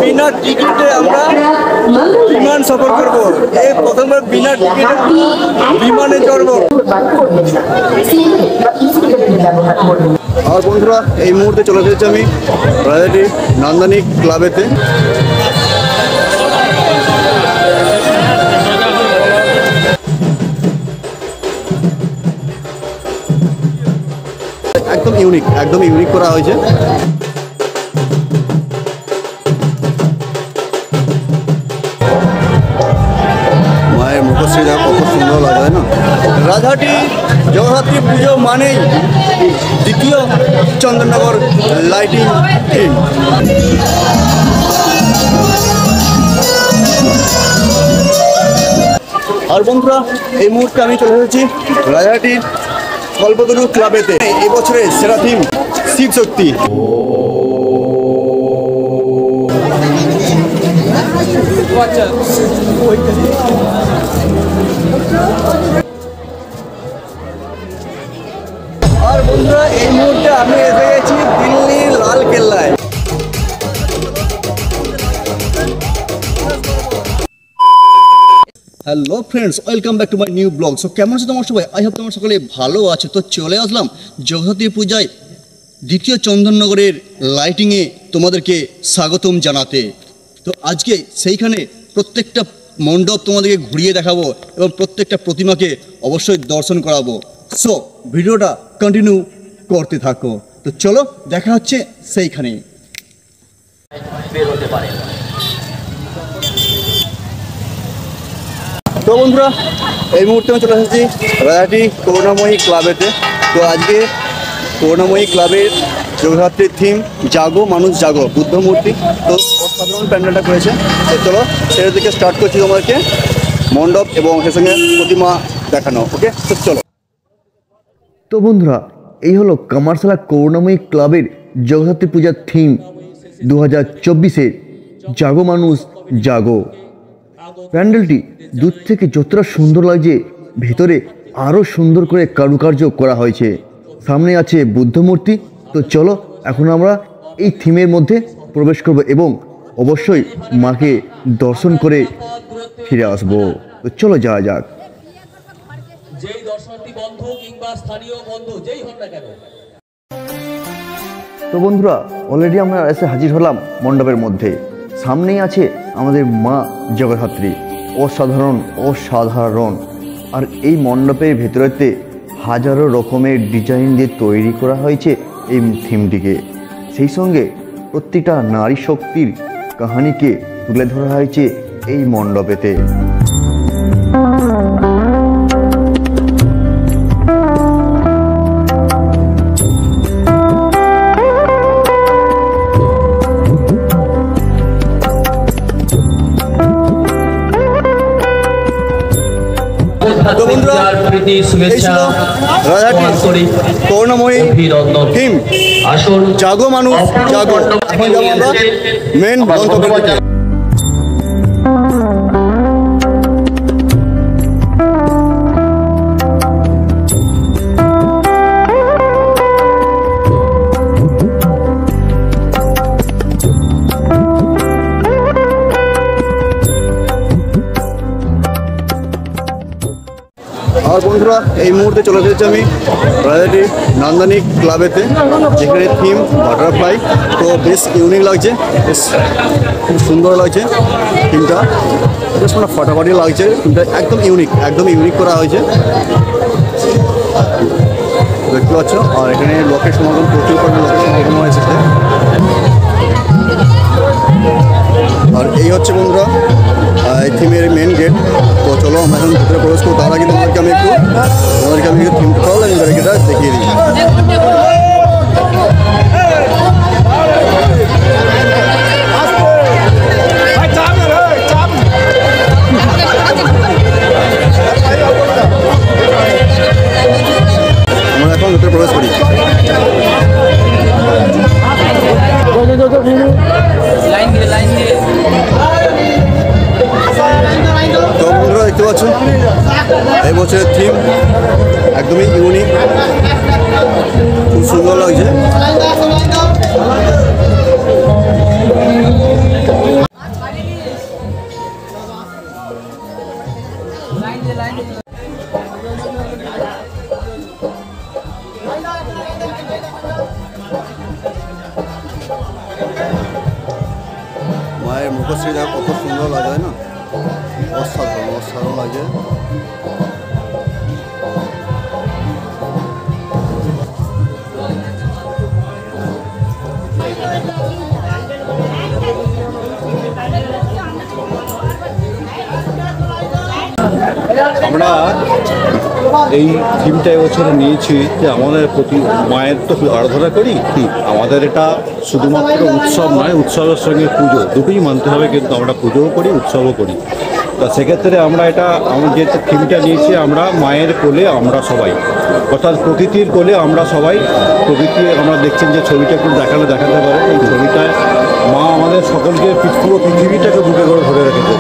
বিনা টিকিটে আমরা বিমান সফর করব। এই প্রথমবার বিনা টিকিটে বিমানে চড়বো। আর বন্ধুরা এই মুহূর্তে চলে এসেছি আমি রাজাটি নান্দনিক ক্লাবেতে। একদম ইউনিক করা হয়েছে। মায়ের মুখশ্রীটা কত সুন্দর লাগে না। রাজাটি জগদ্ধাত্রী পুজো মানেই দ্বিতীয় চন্দননগর লাইটিং থিম। আর বন্ধুরা এই মুহূর্তে আমি চলে এসেছি রাজাটির কল্পতরু ক্লাবেতে। এই বছরের সেরা থিম শিব শক্তি। আর বন্ধুরা এই মুহূর্তে আমি এসে গেছি দিল্লির লাল কেল্লায়। Hello friends, welcome back to my new blog. So কেমন আছে তোমার সবাই? আই হোপ তোমার সকলে ভালো আছে। তো চলে আসলাম জগদ্ধাত্রী পূজায় দ্বিতীয় চন্দননগরের লাইটিংয়ে তোমাদেরকে স্বাগতম জানাতে। তো আজকে সেইখানে প্রত্যেকটা মণ্ডপ তোমাদেরকে ঘুরিয়ে দেখাবো এবং প্রত্যেকটা প্রতিমাকে অবশ্যই দর্শন করাবো। সো ভিডিওটা কন্টিনিউ করতে থাকো। তো চলো দেখা হচ্ছে সেইখানে। তো বন্ধুরা এই মুহূর্তে আমি চলে এসেছি রাজাটি করুণাময়ী ক্লাবেতে। তো আজকে করুণাময়ী ক্লাবের জগদ্ধাত্রীর থিম জাগো মানুষ জাগো, বুদ্ধ মূর্তি। তো অসাধারণ প্যান্ডেলটা করেছে। তো চলো সেটা থেকে স্টার্ট করছি তোমাদেরকে মণ্ডপ এবং সে সঙ্গে প্রতিমা দেখানো। ওকে, তো চলো। তো বন্ধুরা এই হলো কামারশালা করুণাময়ী ক্লাবের জগদ্ধাত্রী পূজার থিম 2024-এর জাগো মানুষ জাগো। প্যান্ডেলটি দূর থেকে যতটা সুন্দর লাগছে, ভেতরে আরও সুন্দর করে কারুকার্য করা হয়েছে। সামনে আছে বুদ্ধ মূর্তি। তো চলো এখন আমরা এই থিমের মধ্যে প্রবেশ করব এবং অবশ্যই মাকে দর্শন করে ফিরে আসবো। তো চলো যাওয়া যাক। যেই দর্শনার্থী বন্ধু কিংবা স্থানীয় বন্ধু যেই হন না কেন। তো বন্ধুরা অলরেডি আমরা এসে হাজির হলাম মণ্ডপের মধ্যে। সামনেই আছে আমাদের মা জগদ্ধাত্রী। অসাধারণ। আর এই মণ্ডপের ভেতরেতে হাজারো রকমের ডিজাইন দিয়ে তৈরি করা হয়েছে এই থিমটিকে। সেই সঙ্গে প্রতিটা নারী শক্তির কাহিনীকে তুলে ধরা হয়েছে এই মণ্ডপেতে। তো বন্ধুরা রাজাটি করুণাময়ী থিম জাগো মানুষ জাগো। এখন যাবো আমরা মেন গন্তব্যের দিকে। আর বন্ধুরা এই মুহূর্তে চলে এসেছি আমি রাজাটি নান্দনিক ক্লাবেতে, যেখানে থিম বাটারফ্লাই। তো বেশ ইউনিক লাগছে, বেশ খুব সুন্দর লাগছে থিমটা, বেশ মানে ফাটাফাটি লাগছে থিমটা। একদম ইউনিক করা হয়েছে, দেখতে পাচ্ছ। আর এখানে লোকের সমাগম, প্রচুর পরিমাণে লোকের সমাগম হয়েছে। আর এই হচ্ছে বন্ধুরা এই থিমের মেন গেট। তো চলো আমরা এখন ভিতরে প্রবেশ করবো। তার আগে তোমাদেরকে আমি একটু থিমটা তাহলে আমি এটা দেখিয়ে দিই। আমরা এখন ভিতরে প্রবেশ করি। তো বন্ধুরা দেখতে পাচ্ছ এই বছরের থিম একদমই ইউনিক, খুব সুন্দর লাগছে। রূপশ্রী দেখো কত সুন্দর লাগে না, অসাধারণ অসাধারণ লাগে। আমরা এই থিমটা এবছরে নিয়েছি যে আমাদের প্রতি মায়ের তো আরাধনা করি, আমাদের এটা শুধুমাত্র উৎসব নয়, উৎসবের সঙ্গে পুজো দুটোই মানতে হবে, কিন্তু আমরা পুজোও করি উৎসবও করি। তা সেক্ষেত্রে আমরা যে থিমটা নিয়েছি, আমরা মায়ের কোলে আমরা সবাই, অর্থাৎ প্রকৃতির কোলে আমরা সবাই। প্রকৃতি আমরা দেখছেন যে ছবিটা একটু দেখাতে পারে, এই ছবিটায় মা আমাদের সকলকে পুরো পৃথিবীটাকে বুকে করে ধরে রেখেছে,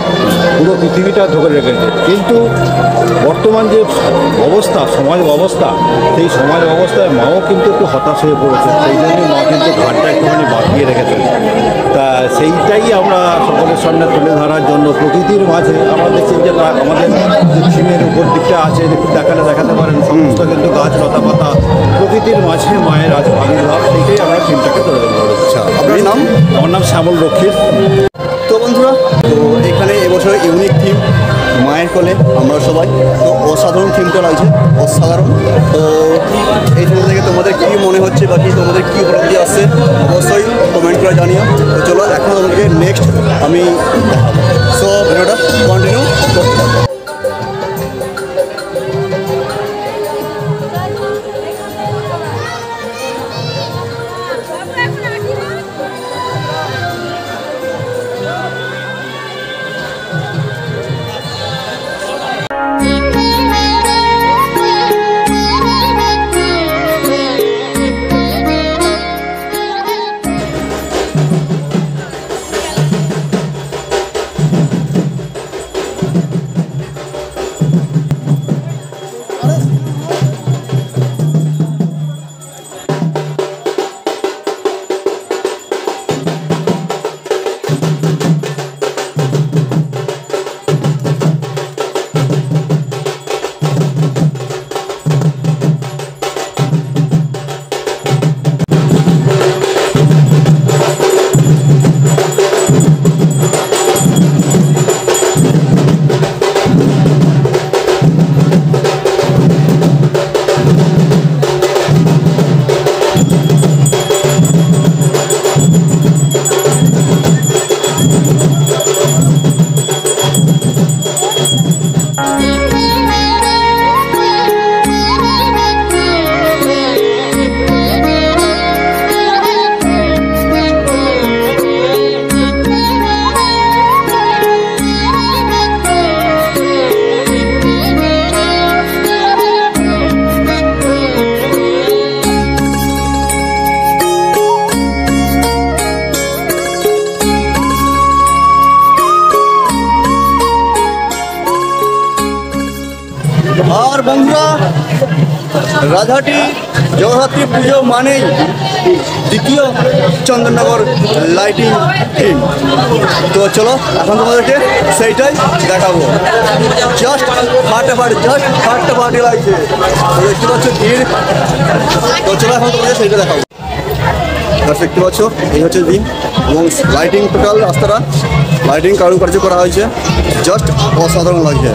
পুরো পৃথিবীটা ধরে রেখেছে। কিন্তু বর্তমান যে অবস্থা, সমাজ ব্যবস্থা, সেই সমাজ ব্যবস্থায় মাও কিন্তু একটু হতাশ হয়ে পড়েছে, সেই জন্যই মা কিন্তু ঘাটটা একটুখানি বাঁধিয়ে রেখেছে। তা সেইটাই আমরা সকলের সামনে তুলে ধরার জন্য প্রকৃতির মাঝে আমরা দেখছি যে আমাদের থিমের উপর দিকটা আছে, দেখাতে পারেন সমস্ত কিন্তু গাছ লতা পাতা প্রকৃতির মাঝে মায়ের আজ আবির্ভাব, সেইটাই আমরা থিমটাকে তুলে ধরেছি। আপনার নাম? আমার নাম শ্যামল রক্ষিত। তো বন্ধুরা, তো এখানে এবছর ইউনিক থিম মায়ের কোলে আমরা সবাই, তো অসাধারণ থিমটা লাগছে, অসাধারণ। তো এই থিম থেকে তোমাদের কী মনে হচ্ছে বা কি তোমাদের কী উপলব্ধি আসছে অবশ্যই কমেন্ট করে জানিও। তো চলো এখন তোমাদেরকে নেক্সট আমি দেখাবো, সো ভিডিওটা কন্টিনিউ করতে থাকবো। আর বন্ধুরা, রাধাটি জগদ্ধাত্রী পুজো মানেই দ্বিতীয় চন্দননগর লাইটিং থিম। তো চলো এখন তোমাদেরকে সেইটাই দেখাবো। জাস্ট ফাটাফাটি লাগছে, দেখতে পাচ্ছ ভিড়। তো চলো এখন তোমাদের সেইটা দেখাবো। দেখতে পাচ্ছ এই হচ্ছে দিন, এবং লাইটিং টোটাল রাস্তাটা লাইটিং কারুকার্য করা হয়েছে, জাস্ট অসাধারণ লাগছে।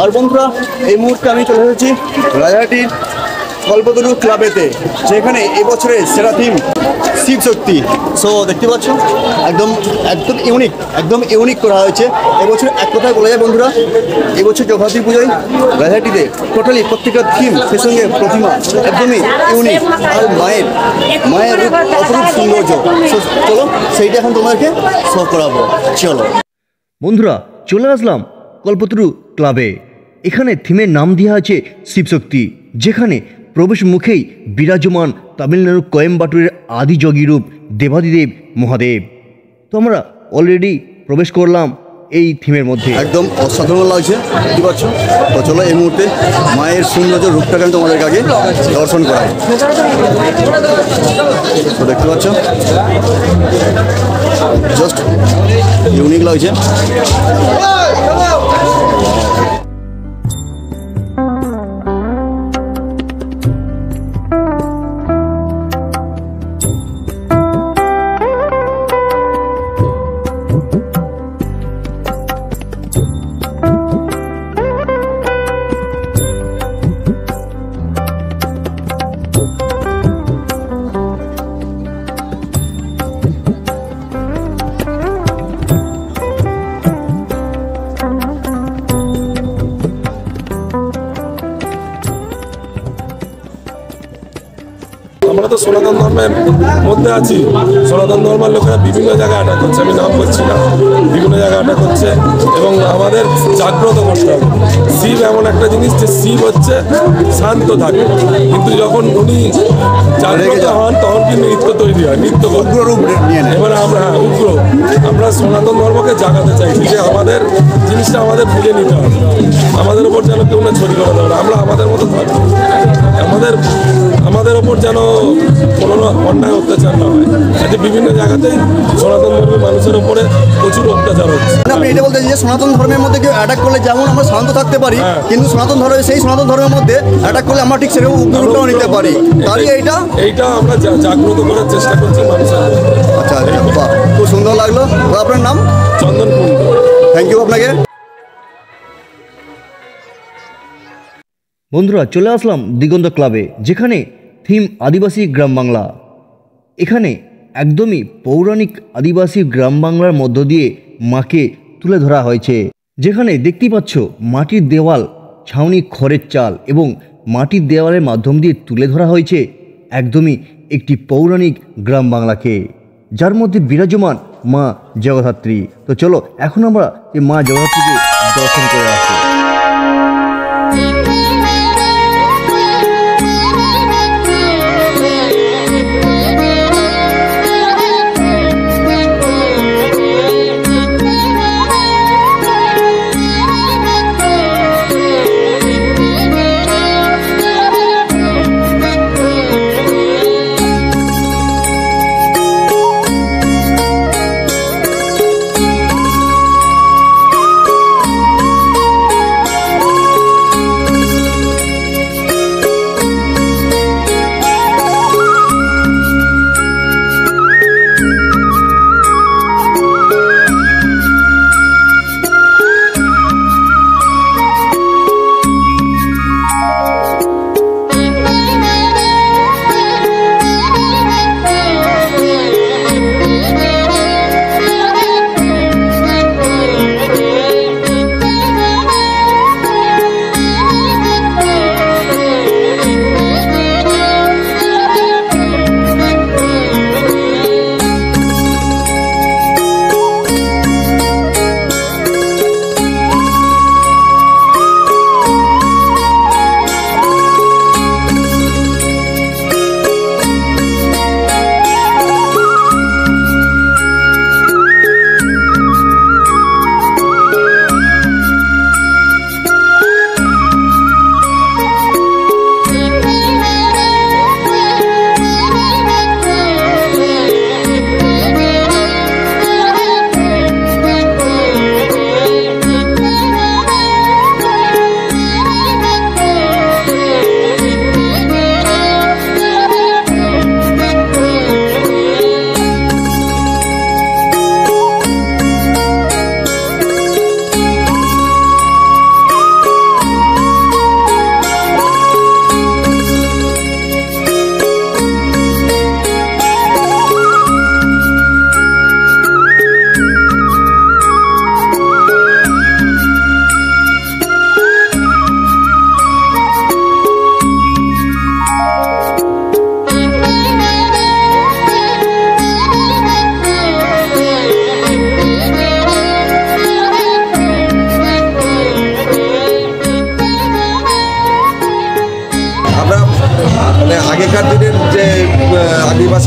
আর বন্ধুরা এই মুহূর্তে আমি চলে এসেছি রাজাহাটির কল্পতরু ক্লাবেতে, যেখানে এবছরের সেরা থিম শিব শক্তি। সো দেখতে পাচ্ছ একদম ইউনিক করা হয়েছে এবছর। এক কথায় বলা যায় বন্ধুরা, এবছর জগদ্ধাত্রী পুজোয় রাজাহাটিতে টোটালি প্রত্যেকটা থিম, সে সঙ্গে প্রতিমা একদমই ইউনিক। আর মায়ের রূপ অপরূপ সৌন্দর্য। চলো সেইটা এখন তোমাদেরকে শো করাবো, চলো বন্ধুরা চলে আসলাম কল্পতরু ক্লাবে। এখানে থিমের নাম দেওয়া আছে শিবশক্তি, যেখানে প্রবেশ মুখেই বিরাজমান তামিলনাড়ুর কোয়েম্বাটুরের আদিযোগী রূপ দেবাদিদেব মহাদেব। তো আমরা অলরেডি প্রবেশ করলাম এই থিমের মধ্যে। একদম অসাধারণ লাগছে, বুঝতে পারছো। তো চলো এই মুহূর্তে মায়ের সৌন্দর্য রূপটাকে আমি তোমাদের আগে দর্শন করাই। তো দেখতে পাচ্ছ জাস্ট ইউনিক লাগছে। আমরা তো সনাতন ধর্মের মধ্যে আছি। সনাতন ধর্মের লোকেরা বিভিন্ন জায়গায় অ্যাটাক করছে, আমি নাম বলছি না, বিভিন্ন জায়গায় অ্যাটাক করছে এবং আমাদের জাগ্রত করতে হবে। শিব এমন একটা জিনিস যে শিব হচ্ছে শান্ত থাকে, কিন্তু যখন উনি জাগ্রত হন তখন কিন্তু নৃত্য তৈরি হয়, নৃত্য উগ্র রূপ নিয়ে নেয়। এবার আমরা সনাতন ধর্মকে জাগাতে চাইছি যে আমাদের জিনিসটা আমাদের বুঝে নিতে হবে, আমাদের ওপর যেন কেউ না ছড়ি করে দেবে না, আমরা আমাদের মতো থাকবো, আমাদের ওপর যেন কোনো অন্যায় অত্যাচার না হয়। আজকে বিভিন্ন জায়গাতেই সনাতন ধর্মের মানুষের উপরে প্রচুর অত্যাচার হচ্ছে। আপনি এটা বলতে যে সনাতন ধর্মের মধ্যে কেউ অ্যাটাক করলে যেমন আমরা শান্ত থাকতে পারি, কিন্তু সনাতন ধর্মের মধ্যে অ্যাটাক করলে আমরা ঠিক সেরকম উগ্র রূপটাও নিতে পারি। তাই এইটা আমরা জাগ্রত করার চেষ্টা করছি মানুষের। আচ্ছা, বাহ, খুব সুন্দর লাগলো। আপনার নাম? চন্দন কুণ্ডু। থ্যাংক ইউ আপনাকে। বন্ধুরা চলে আসলাম দিগন্ত ক্লাবে, যেখানে থিম আদিবাসী গ্রাম বাংলা। এখানে একদমই পৌরাণিক আদিবাসী গ্রাম বাংলার মধ্য দিয়ে মাকে তুলে ধরা হয়েছে, যেখানে দেখতেই পাচ্ছ মাটির দেওয়াল, ছাউনি খড়ের চাল এবং মাটির দেওয়ালের মাধ্যম দিয়ে তুলে ধরা হয়েছে একদমই একটি পৌরাণিক গ্রাম বাংলাকে, যার মধ্যে বিরাজমান মা জগদ্ধাত্রী। তো চলো এখন আমরা এই মা জগদ্ধাত্রীকে দর্শন করে আসি।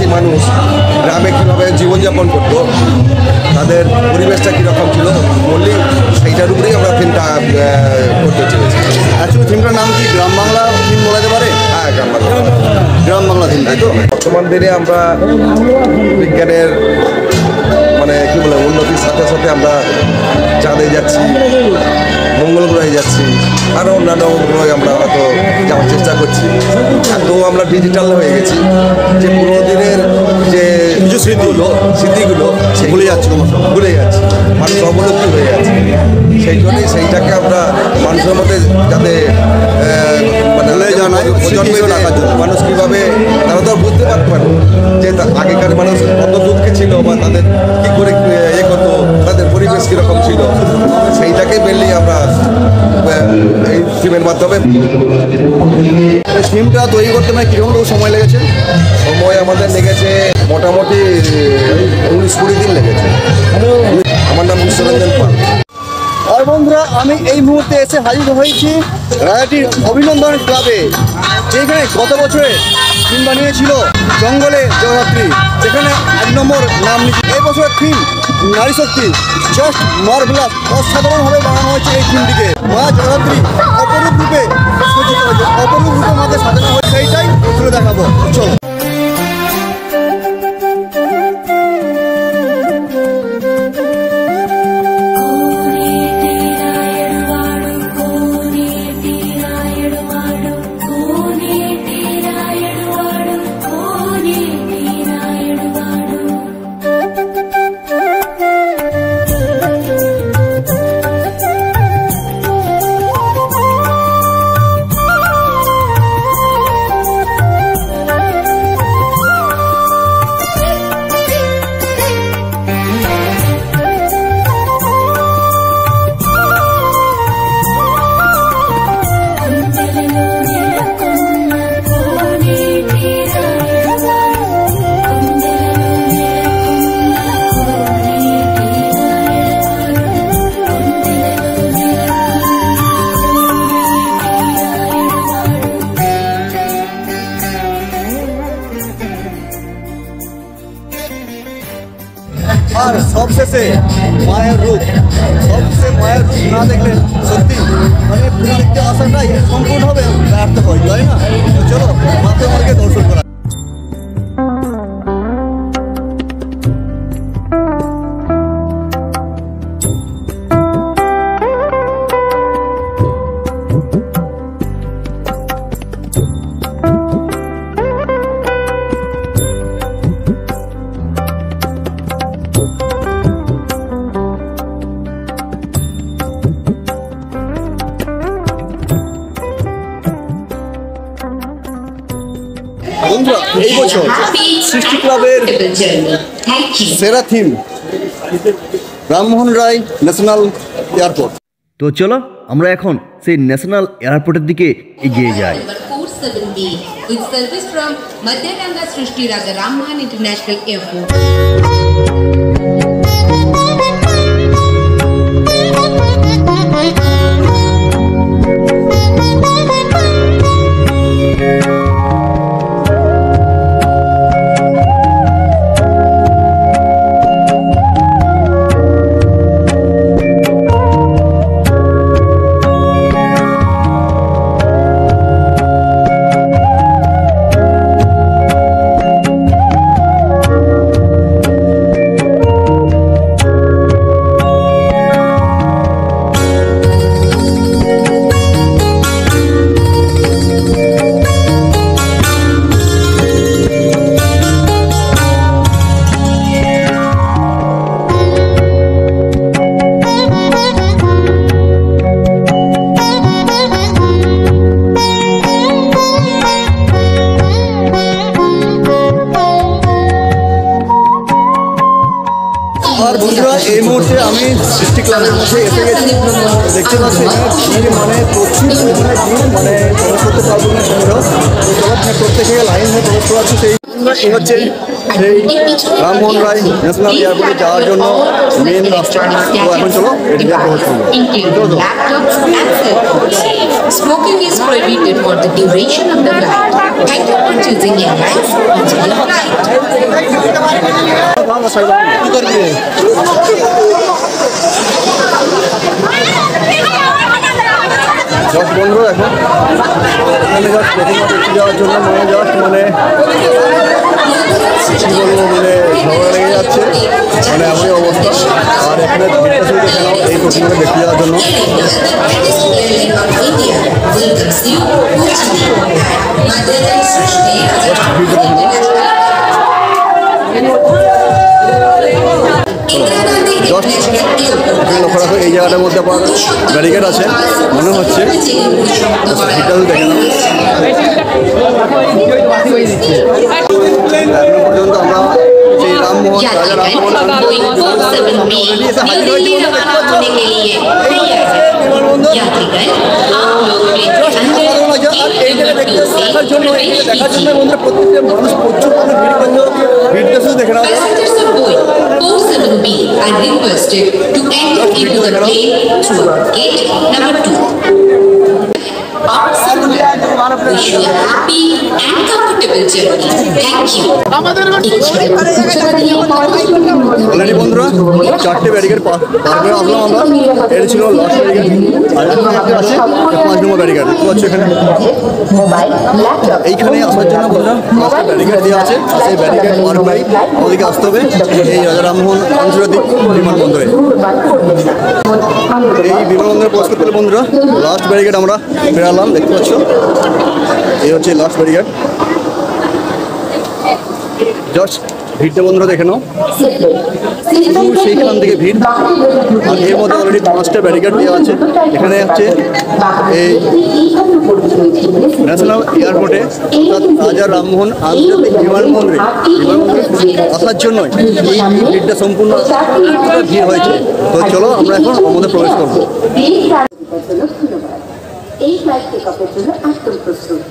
আদিবাসী মানুষ গ্রামে কীভাবে জীবনযাপন করতো, তাদের পরিবেশটা কীরকম ছিল বললি, সেইটার উপরেই আমরা থিমটা করতে চেয়েছি। অ্যাকচুয়ালি থিমটার নাম কি গ্রাম বাংলা থিম বলা যেতে পারে? হ্যাঁ, গ্রাম বাংলা থিম, তাই তো? বর্তমান দিনে আমরা বিজ্ঞানের মানে কী বলে উন্নতির সাথে সাথে আমরা চাঁদে যাচ্ছি, মঙ্গল গ্রহে যাচ্ছি, আরও অন্যান্য গ্রহে আমরা হয়তো যাওয়ার চেষ্টা করছি। এত আমরা ডিজিটাল হয়ে গেছি যে পুরোনো দিনের যে কিছু স্মৃতিগুলো ভুলে যাচ্ছি, ভুলে যাচ্ছি, মানুষ অবলুপ্তি হয়ে যাচ্ছে। সেই জন্যই সেইটাকে আমরা মানুষের মধ্যে যাতে মানে মানুষ কীভাবে, তারা তো আর বুঝতে পারতে পারে যে আগেকার মানুষ কত দুঃখে ছিল বা তাদের কী করে করতো, তাদের পরিবেশ কীরকম ছিল, সেইটাকে মেনলি আমরা এই থিমের মাধ্যমে। থিমটা তৈরি করতে মানে কীরকম সময় লেগেছে? সময় আমাদের লেগেছে মোটামুটি 19-20 দিন লেগেছে। আমার নাম বিশ্বরঞ্জন পাল। আর বন্ধুরা, আমি এই মুহূর্তে এসে হাজির হয়েছি রাজাটির অভিনন্দন ক্লাবে, যেখানে গত বছরে থিম বানিয়েছিল জঙ্গলে জগদ্ধাত্রী, যেখানে 1 নম্বর নাম নিচ্ছে। এই বছরের থিম নারী শক্তি, জাস্ট মার্ভেলাস, অসাধারণভাবে বানানো হয়েছে এই থিমটিকে। মা জগদ্ধাত্রী অপরূপ রূপে সজ্জিত হয়েছে, অপরূপ রূপে মাকে সাজানো হয়েছে, সেইটাই তুলে দেখাবো, চলো। আর সবশেষে মায়ের রূপ, সবশেষে মায়ের রূপ না দেখলে সত্যি মানে পুরো দেখতে আসাটাই সম্পূর্ণভাবে ব্যর্থ হয়, তাই না? তো চলো মাকে মাকে দর্শন করা। বন্ধুরা, এই বছর সৃষ্টি ক্লাবের সেরা theme Rammohan Roy national airport. তো চলো আমরা এখন সেই ন্যাশনাল এয়ারপোর্টের দিকে এগিয়ে যাই। Number 470 with service from Madhya Ganga Srishti Raja Rammohan International Airport. আর বন্ধুরা, এই মুহূর্তে আমি সৃষ্টি ক্লাবের মধ্যে এসে গেছি। দেখতে পাচ্ছি এখানে মানে প্রচুর পরিমাণে ভিড়, মানে প্রবেশ করতে পারবো না সন্দেহ। তো চলো প্রত্যেকে লাইন হয়ে প্রবেশ করাচ্ছি। সেই এই হচ্ছে সেই রামমোহন রায় ন্যাশনাল এয়ারপোর্টে যাওয়ার জন্য মেন রাস্তা। তো এখন চলো এটা দিয়ে প্রবেশ করবো। Smoking is prohibited for the duration of the flight. Thank you for choosing Airlines Anjali Flight. Just বন্ধুরা দেখো এখানে জাস্ট প্রথমবার দেখতে যাওয়ার জন্য জাস্ট কি বলবো ঝগড়া লেগে যাচ্ছে এমনই অবস্থা। আর এখানে ভিড়টা শুধু দেখে নাও এই প্রথমবার দেখতে যাওয়ার জন্য। লক্ষ্য রাখো এই জায়গাটার মধ্যে আবার ব্যারিকেড আছে মনে হচ্ছে, ভিড়টা শুধু দেখে নাও। এখনো পর্যন্ত আমরা সেই রামমোহন রাজা রামমোহন দেখার জন্য বন্ধুরা প্রত্যেকটা মানুষ প্রচুর ভিড়টা শুধু দেখে নাও। are requested to enter into the plane through gate number 2. Wish you a happy and comfortable journey. Thank you. Already বন্ধুরা 4টে ব্যারিকেড পার করে আসলাম আমরা। এটা ছিল লাস্ট ব্যারিকেড আর এখন একটা আছে 5 নম্বর ব্যারিকেড। দেখতে পাচ্ছ এখানে এইখানে আসার জন্য বন্ধুরা 5টা ব্যারিকেড দেওয়া আছে। সেই ব্যারিকেড পার করেই আমাদেরকে আসতে হবে এই রাজা রামমোহন আন্তর্জাতিক বিমানবন্দরে। এই বিমানবন্দরে প্রবেশ করতে হলে বন্ধুরা লাস্ট ব্যারিকেড আমরা বেরালাম। দেখতে পাচ্ছ এই হচ্ছে লাস্ট ব্যারিকেড। জাস্ট ভিড়টা বন্ধুরা দেখে নাও, সেইখান থেকে ভিড়। আর এর মধ্যে অলরেডি 5টা ব্যারিকেড দেওয়া আছে। এখানে হচ্ছে এই ন্যাশনাল এয়ারপোর্টে রাজা রামমোহন আন্তর্জাতিক বিমানবন্দরে আসার জন্যই এই ভিড়টা সম্পূর্ণ ভিড় হয়েছে। তো চলো আমরা এখন আমাদের প্রবেশ করবো। এই ফ্লাইট টেক অফের জন্য একদম প্রস্তুত।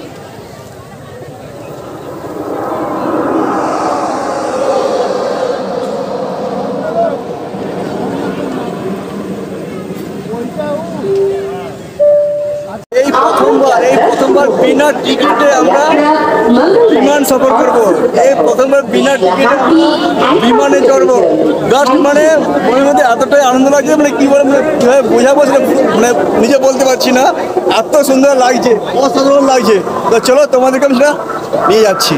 এই প্রথমবার বিনা টিকিটে আমরা বিমান সফর করব। এই প্রথমবার বিনা টিকিটে বিমানে চড়বো। জাস্ট মনের মধ্যে এতটাই আনন্দ লাগছে কি বলে কীভাবে বোঝাবো সেটা নিজে বলতে পারছি না। এত সুন্দর লাগছে, অসাধারণ লাগছে। তো চলো তোমাদেরকে আমি সেটা নিয়ে যাচ্ছি।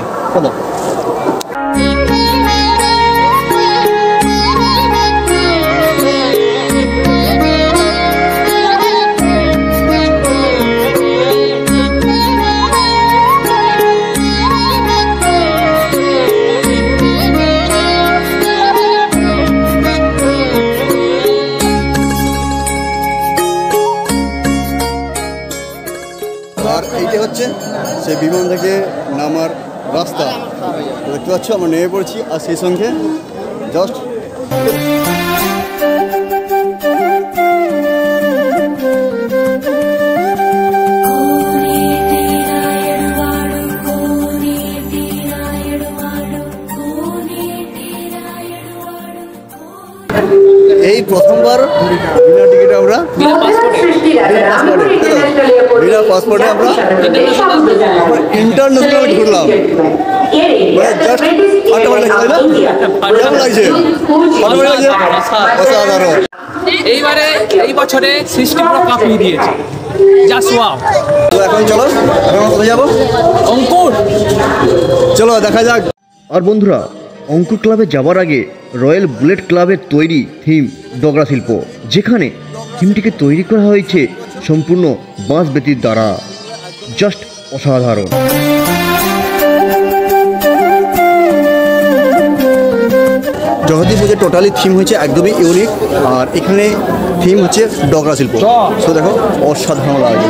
আর এইটা হচ্ছে সেই বিমান থেকে নামার রাস্তা। দেখতে পাচ্ছ আমরা নেমে পড়ছি। আর সেই সঙ্গে জাস্ট এই প্রথমবার বিনা টিকিটে আমরা বিনা পাসপোর্টে আমরা ইন্টারন্যাশনাল ঘুরলাম। জাস্ট ফাটাফাটি লাগছে, তাই না? কেমন লাগছে? ফাটাফাটি লাগছে, অসাধারণ। এই বছরে সৃষ্টি পুরো কাঁপিয়ে দিয়েছে। তো এখন চলো, এখন কোথায় যাবো? অঙ্কুর, চলো দেখা যাক। আর বন্ধুরা, অঙ্কুর ক্লাবে যাওয়ার আগে রয়্যাল বুলেট ক্লাবের তৈরি থিম ডগরা শিল্প, যেখানে থিমটিকে তৈরি করা হয়েছে সম্পূর্ণ বাঁশ বেতির দ্বারা। জাস্ট অসাধারণ। জগদ্দীপ পুজোর টোটালি থিম হচ্ছে একদমই ইউনিক। আর এখানে থিম হচ্ছে ডগরা শিল্প। তো দেখো অসাধারণ লাগে।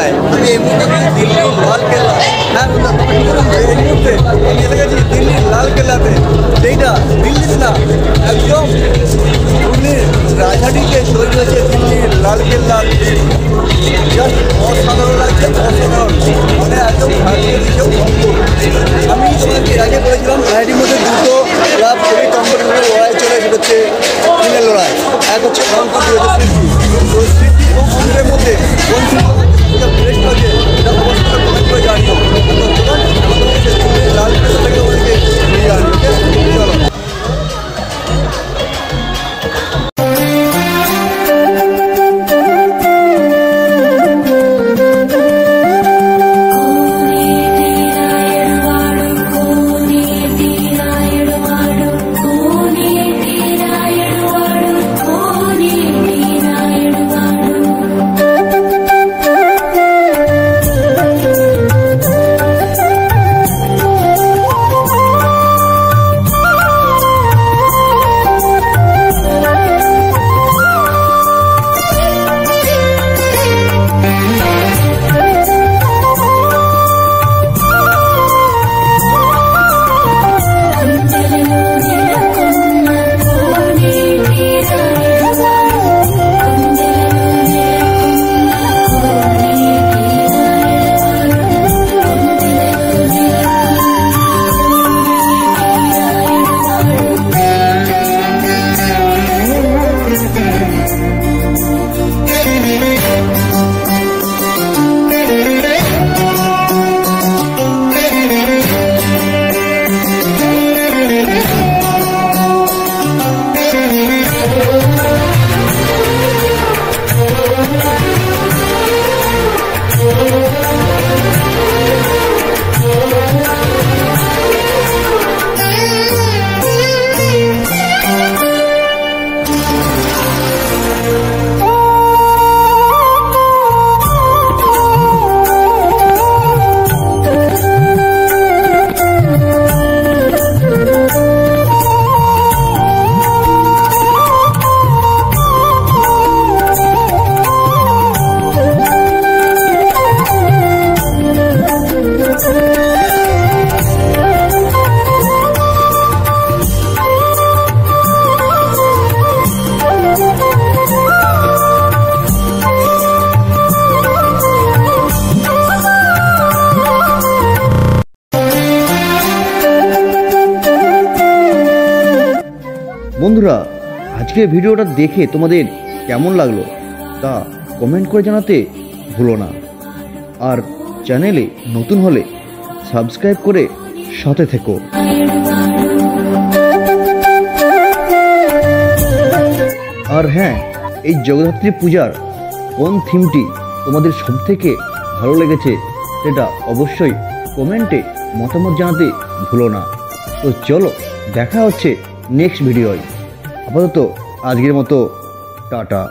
লড়াই। আমি এই মুহূর্তে দিল্লির লাল কেল্লা, হ্যাঁ এই মুহূর্তে আমি এসে গেছি দিল্লির লাল কেল্লাতে, যেইটা দিল্লিতে না একদম দিল্লির রাজধানীতে তৈরি হয়েছে দিল্লির লাল কেল্লা। জাস্ট অসাধারণ লাগছে, অসাধারণ, মানে একদম ভারতীয় দিকেও অদ্ভুত। আমি তোমাকে এর আগে বলেছিলাম লড়াইটির মধ্যে দুটো ক্লাব খুবই কম্পিটিটিভ লড়াই চলে, সেটা হচ্ছে তিনের লড়াই। এক হচ্ছে অঙ্কুর, দুই হচ্ছে স্মৃতি। তো স্মৃতি এবং অঙ্কুরের মধ্যে কোন যেটা বেস্ট লাগে সেটা অবশ্যই কমেন্ট করে জানিও। লাল কেল্লা থেকে ওদেরকে নিয়ে আনি, ওকে? চলো। বন্ধুরা, আজকের ভিডিওটা দেখে তোমাদের কেমন লাগলো তা কমেন্ট করে জানাতে ভুলো না। আর চ্যানেলে নতুন হলে সাবস্ক্রাইব করে সাথে থেকো। আর হ্যাঁ, এই জগদ্ধাত্রী পূজার কোন থিমটি তোমাদের সবথেকে ভালো লেগেছে সেটা অবশ্যই কমেন্টে মতামত জানাতে ভুলো না। তো চলো, দেখা হচ্ছে নেক্সট ভিডিওয়। আপাতত আজকের মতো টাটা।